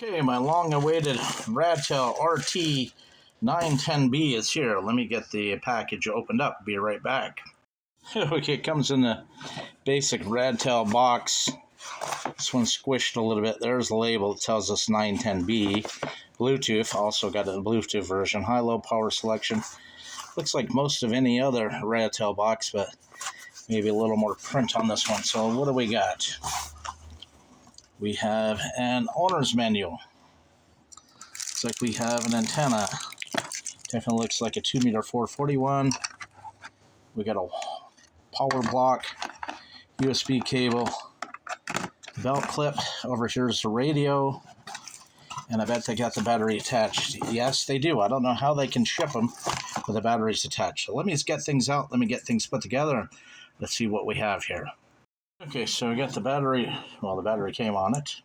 Okay, my long-awaited Radtel RT910B is here. Let me get the package opened up. Be right back. Okay, it comes in the basic Radtel box. This one's squished a little bit. There's the label. It tells us 910B. Bluetooth. Also got a Bluetooth version. High-low power selection. Looks like most of any other Radtel box, but maybe a little more print on this one. So what do we got? We have an owner's manual. Looks like we have an antenna. Definitely looks like a 2-meter 441. We got a power block, USB cable, belt clip. Over here's the radio. And I bet they got the battery attached. Yes, they do. I don't know how they can ship them with the batteries attached. So let me just get things out. Let me get things put together. Let's see what we have here. Okay, so we got the battery. Well, the battery came on it.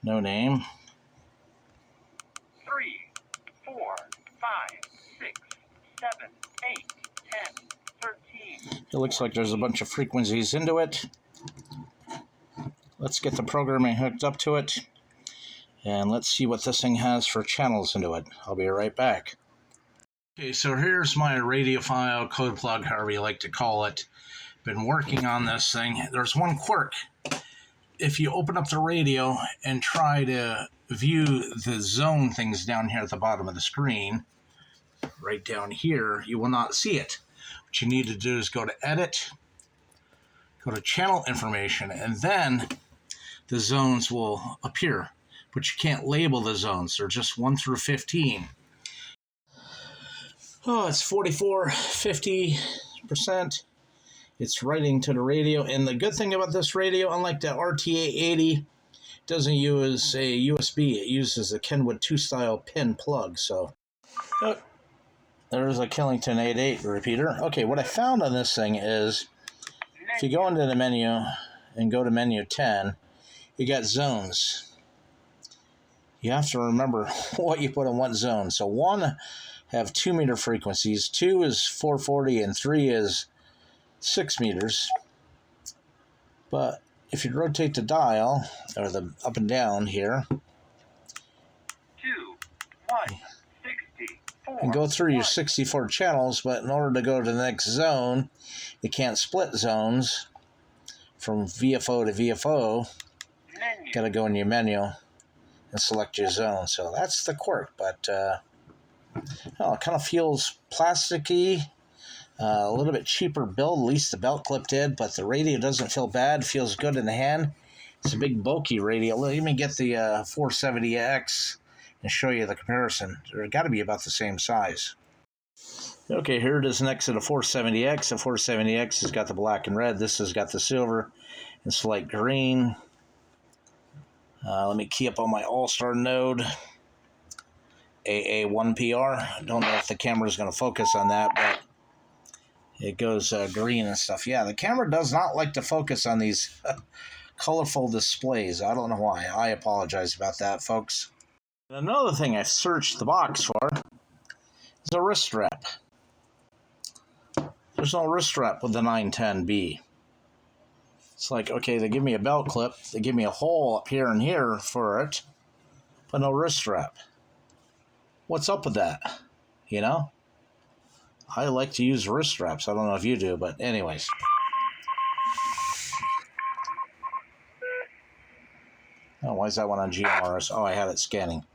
No name. 3, 4, 5, 6, 7, 8, 10, 13. It looks like there's a bunch of frequencies into it. Let's get the programming hooked up to it. And let's see what this thing has for channels into it. I'll be right back. Okay, so here's my radio file, code plug, however you like to call it. Been working on this thing. There's one quirk. If you open up the radio and try to view the zone things down here at the bottom of the screen, right down here, you will not see it. What you need to do is go to Edit, go to Channel Information, and then the zones will appear. But you can't label the zones. They're just 1 through 15. Oh, it's 44, 50%. It's writing to the radio. And the good thing about this radio, unlike the RT880, it doesn't use a USB. It uses a Kenwood 2-style pin plug. So, there's a Killington 88 repeater. Okay, what I found on this thing is, if you go into the menu and go to menu 10, you got zones. You have to remember what you put in what zone. So 1 have 2-meter frequencies, 2 is 440, and 3 is 6 meters. But if you rotate the dial, or the up and down here, 2, 1, 64. and go through your 64 channels, but in order to go to the next zone, you can't split zones from VFO to VFO. Menu. Got to go in your menu and select your zone. So that's the quirk, but it kind of feels plasticky, a little bit cheaper build, at least the belt clip did, but the radio doesn't feel bad, feels good in the hand. It's a big bulky radio. Let me get the 470X and show you the comparison. They're got to be about the same size. Okay, here it is next to the 470X. The 470X has got the black and red. This has got the silver and slight green. Let me key up on my All-Star node, AA1PR. I don't know if the camera is going to focus on that, but it goes green and stuff. Yeah, the camera does not like to focus on these colorful displays. I don't know why. I apologize about that, folks. Another thing I searched the box for is a wrist strap. There's no wrist strap with the 910B. It's like, okay, they give me a belt clip, they give me a hole up here and here for it, but no wrist strap. What's up with that? You know? I like to use wrist straps. I don't know if you do, but anyways. Oh, why is that one on GMRS? Oh, I had it scanning.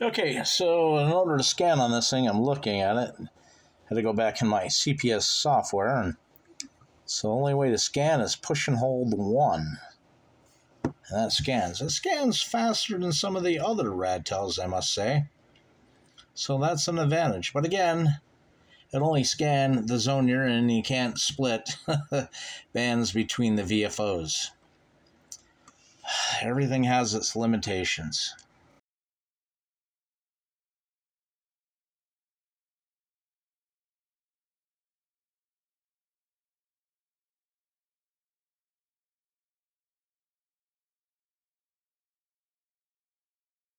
Okay, so in order to scan on this thing, I'm looking at it. I had to go back in my CPS software, and so the only way to scan is push and hold 1. And that scans. It scans faster than some of the other Radtels, I must say. So that's an advantage. But again, it only scans the zone you're in. You can't split bands between the VFOs. Everything has its limitations.